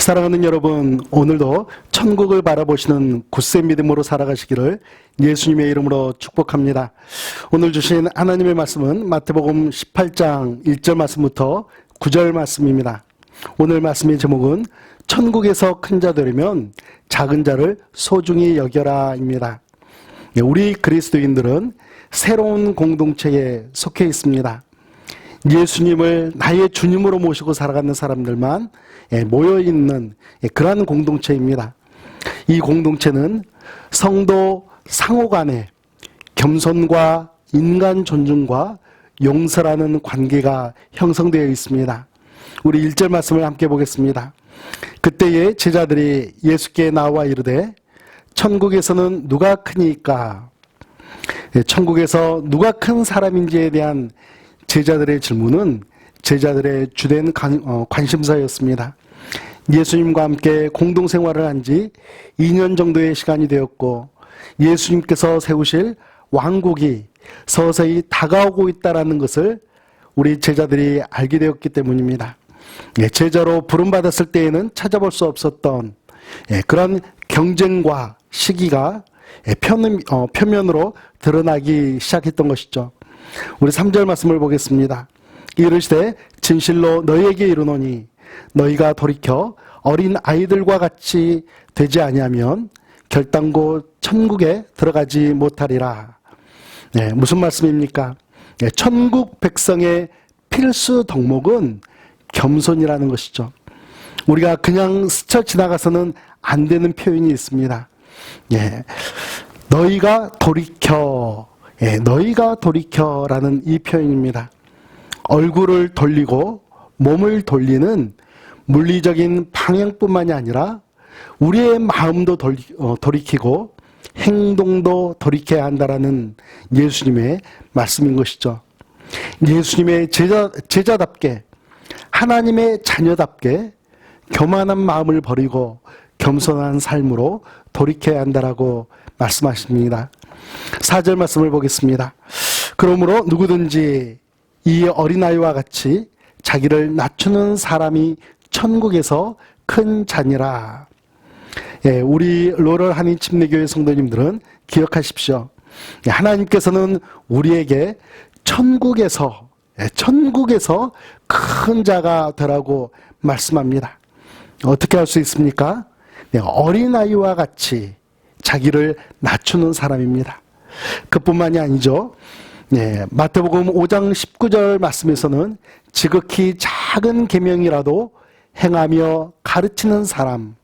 사랑하는 여러분, 오늘도 천국을 바라보시는 굳세 믿음으로 살아가시기를 예수님의 이름으로 축복합니다. 오늘 주신 하나님의 말씀은 마태복음 18장 1절 말씀부터 9절 말씀입니다. 오늘 말씀의 제목은 천국에서 큰 자 되려면 작은 자를 소중히 여겨라 입니다. 우리 그리스도인들은 새로운 공동체에 속해 있습니다. 예수님을 나의 주님으로 모시고 살아가는 사람들만 모여있는 그러한 공동체입니다. 이 공동체는 성도 상호 간에 겸손과 인간 존중과 용서라는 관계가 형성되어 있습니다. 우리 1절 말씀을 함께 보겠습니다. 그때에 제자들이 예수께 나와 이르되 천국에서는 누가 크니까? 천국에서 누가 큰 사람인지에 대한 제자들의 질문은 제자들의 주된 관심사였습니다. 예수님과 함께 공동생활을 한 지 2년 정도의 시간이 되었고 예수님께서 세우실 왕국이 서서히 다가오고 있다는 것을 우리 제자들이 알게 되었기 때문입니다. 제자로 부름받았을 때에는 찾아볼 수 없었던 그런 경쟁과 시기가 표면으로 드러나기 시작했던 것이죠. 우리 3절 말씀을 보겠습니다. 이르시되 진실로 너희에게 이르노니 너희가 돌이켜 어린 아이들과 같이 되지 아니하면 결단코 천국에 들어가지 못하리라. 무슨 말씀입니까? 천국 백성의 필수 덕목은 겸손이라는 것이죠. 우리가 그냥 스쳐 지나가서는 안 되는 표현이 있습니다. 너희가 돌이켜, 너희가 돌이켜라는 이 표현입니다. 얼굴을 돌리고 몸을 돌리는 물리적인 방향뿐만이 아니라 우리의 마음도 돌이키고 행동도 돌이켜야 한다라는 예수님의 말씀인 것이죠. 예수님의 제자답게 하나님의 자녀답게 교만한 마음을 버리고 겸손한 삶으로 돌이켜야 한다라고 말씀하십니다. 4절 말씀을 보겠습니다. 그러므로 누구든지 이 어린아이와 같이 자기를 낮추는 사람이 천국에서 큰 자니라. 우리 로럴 한인 침례교회 성도님들은 기억하십시오. 하나님께서는 우리에게 천국에서 큰 자가 되라고 말씀합니다. 어떻게 할 수 있습니까? 어린아이와 같이 자기를 낮추는 사람입니다. 그뿐만이 아니죠. 마태복음 5장 19절 말씀에서는 지극히 작은 계명이라도 행하며 가르치는 사람,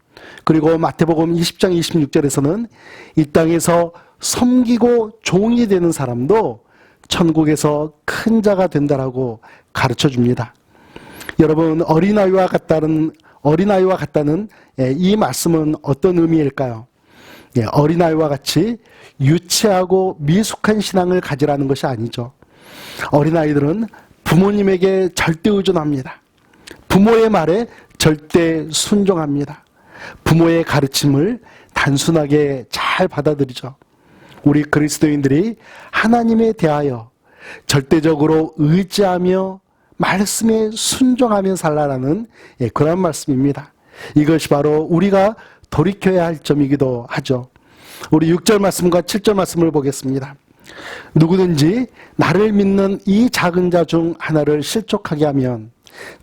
그리고 마태복음 20장 26절에서는 이 땅에서 섬기고 종이 되는 사람도 천국에서 큰 자가 된다라고 가르쳐 줍니다. 여러분, 어린아이와 같다는 이 말씀은 어떤 의미일까요? 어린아이와 같이 유치하고 미숙한 신앙을 가지라는 것이 아니죠. 어린아이들은 부모님에게 절대 의존합니다. 부모의 말에 절대 순종합니다. 부모의 가르침을 단순하게 잘 받아들이죠. 우리 그리스도인들이 하나님에 대하여 절대적으로 의지하며 말씀에 순종하며 살라라는 그런 말씀입니다. 이것이 바로 우리가 돌이켜야 할 점이기도 하죠. 우리 6절 말씀과 7절 말씀을 보겠습니다. 누구든지 나를 믿는 이 작은 자 중 하나를 실족하게 하면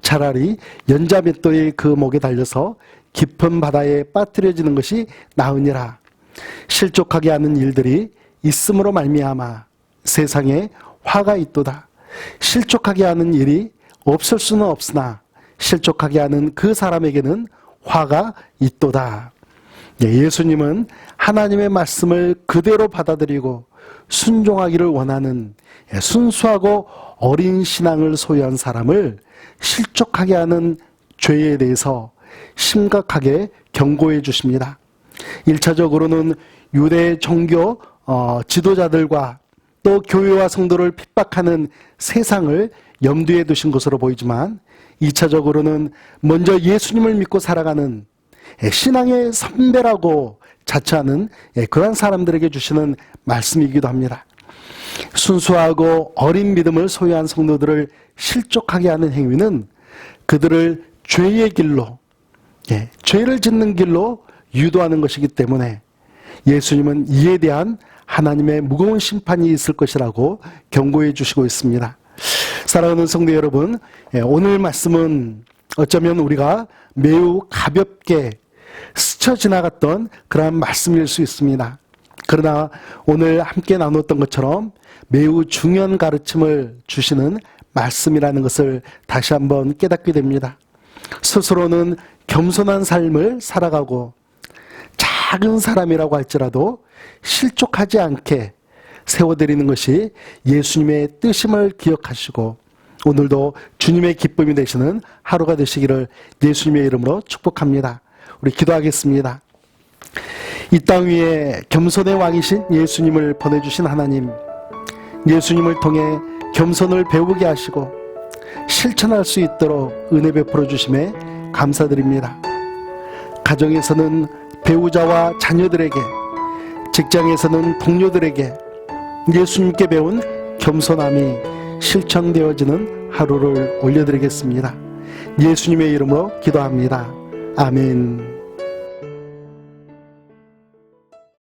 차라리 연자 맷돌이 그 목에 달려서 깊은 바다에 빠뜨려지는 것이 나으니라. 실족하게 하는 일들이 있음으로 말미암아 세상에 화가 있도다. 실족하게 하는 일이 없을 수는 없으나 실족하게 하는 그 사람에게는 화가 있도다. 예수님은 하나님의 말씀을 그대로 받아들이고 순종하기를 원하는 순수하고 어린 신앙을 소유한 사람을 실족하게 하는 죄에 대해서 심각하게 경고해 주십니다. 1차적으로는 유대 종교 지도자들과 또 교회와 성도를 핍박하는 세상을 염두에 두신 것으로 보이지만 2차적으로는 먼저 예수님을 믿고 살아가는 신앙의 선배라고 자처하는 그런 사람들에게 주시는 말씀이기도 합니다. 순수하고 어린 믿음을 소유한 성도들을 실족하게 하는 행위는 그들을 죄의 길로 죄를 짓는 길로 유도하는 것이기 때문에 예수님은 이에 대한 하나님의 무거운 심판이 있을 것이라고 경고해 주시고 있습니다. 사랑하는 성도 여러분, 오늘 말씀은 어쩌면 우리가 매우 가볍게 스쳐 지나갔던 그러한 말씀일 수 있습니다. 그러나 오늘 함께 나눴던 것처럼 매우 중요한 가르침을 주시는 말씀이라는 것을 다시 한번 깨닫게 됩니다. 스스로는 겸손한 삶을 살아가고 작은 사람이라고 할지라도 실족하지 않게 세워드리는 것이 예수님의 뜻임을 기억하시고 오늘도 주님의 기쁨이 되시는 하루가 되시기를 예수님의 이름으로 축복합니다. 우리 기도하겠습니다. 이 땅 위에 겸손의 왕이신 예수님을 보내주신 하나님, 예수님을 통해 겸손을 배우게 하시고 실천할 수 있도록 은혜 베풀어 주심에 감사드립니다. 가정에서는 배우자와 자녀들에게, 직장에서는 동료들에게 예수님께 배운 겸손함이 실천되어지는 하루를 올려드리겠습니다. 예수님의 이름으로 기도합니다. 아멘.